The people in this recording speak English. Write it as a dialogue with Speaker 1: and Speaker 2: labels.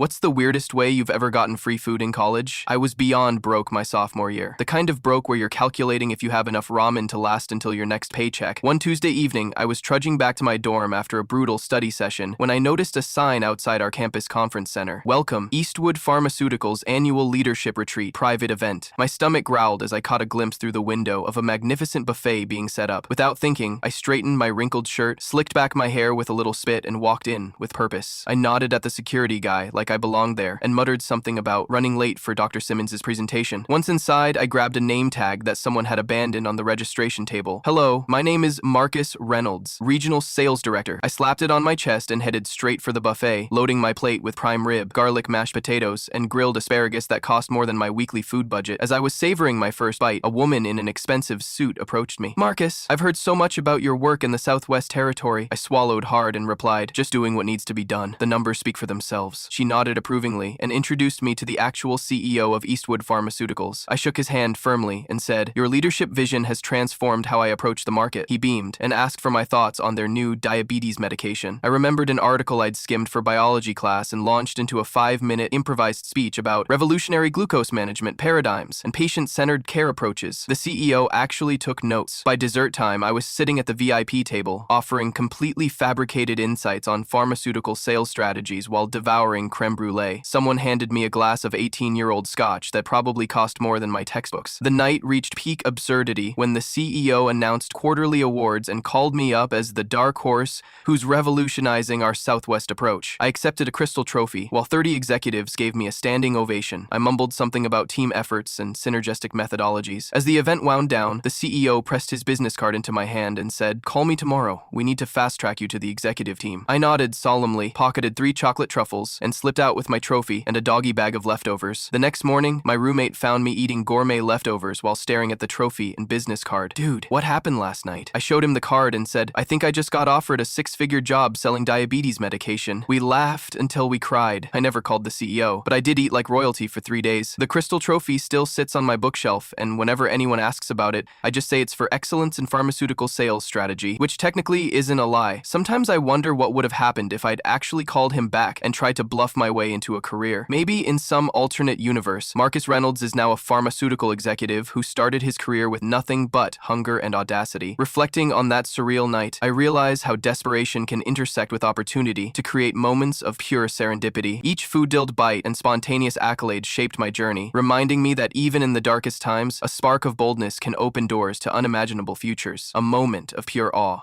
Speaker 1: What's the weirdest way you've ever gotten free food in college? I was beyond broke my sophomore year. The kind of broke where you're calculating if you have enough ramen to last until your next paycheck. One Tuesday evening, I was trudging back to my dorm after a brutal study session when I noticed a sign outside our campus conference center. Welcome, Eastwood Pharmaceuticals Annual Leadership Retreat, private event. My stomach growled as I caught a glimpse through the window of a magnificent buffet being set up. Without thinking, I straightened my wrinkled shirt, slicked back my hair with a little spit, and walked in with purpose. I nodded at the security guy like I belonged there and muttered something about running late for Dr. Simmons' presentation. Once inside, I grabbed a name tag that someone had abandoned on the registration table. Hello, my name is Marcus Reynolds, Regional Sales Director. I slapped it on my chest and headed straight for the buffet, loading my plate with prime rib, garlic mashed potatoes, and grilled asparagus that cost more than my weekly food budget. As I was savoring my first bite, a woman in an expensive suit approached me. Marcus, I've heard so much about your work in the Southwest Territory. I swallowed hard and replied, just doing what needs to be done. The numbers speak for themselves. She nodded approvingly and introduced me to the actual CEO of Eastwood Pharmaceuticals. I shook his hand firmly and said, "Your leadership vision has transformed how I approach the market." He beamed and asked for my thoughts on their new diabetes medication. I remembered an article I'd skimmed for biology class and launched into a 5-minute improvised speech about revolutionary glucose management paradigms and patient-centered care approaches. The CEO actually took notes. By dessert time, I was sitting at the VIP table, offering completely fabricated insights on pharmaceutical sales strategies while devouring creme brulee. Someone handed me a glass of 18-year-old scotch that probably cost more than my textbooks. The night reached peak absurdity when the CEO announced quarterly awards and called me up as the dark horse who's revolutionizing our Southwest approach. I accepted a crystal trophy, while 30 executives gave me a standing ovation. I mumbled something about team efforts and synergistic methodologies. As the event wound down, the CEO pressed his business card into my hand and said, "Call me tomorrow. We need to fast-track you to the executive team." I nodded solemnly, pocketed 3 chocolate truffles, and slipped out with my trophy and a doggy bag of leftovers. The next morning, my roommate found me eating gourmet leftovers while staring at the trophy and business card. "Dude, what happened last night?" I showed him the card and said, "I think I just got offered a 6-figure job selling diabetes medication." We laughed until we cried. I never called the CEO, but I did eat like royalty for 3 days. The crystal trophy still sits on my bookshelf, and whenever anyone asks about it, I just say it's for excellence in pharmaceutical sales strategy, which technically isn't a lie. Sometimes I wonder what would have happened if I'd actually called him back and tried to bluff my way into a career. Maybe in some alternate universe, Marcus Reynolds is now a pharmaceutical executive who started his career with nothing but hunger and audacity. Reflecting on that surreal night, I realize how desperation can intersect with opportunity to create moments of pure serendipity. Each food-dilled bite and spontaneous accolade shaped my journey, reminding me that even in the darkest times, a spark of boldness can open doors to unimaginable futures. A moment of pure awe.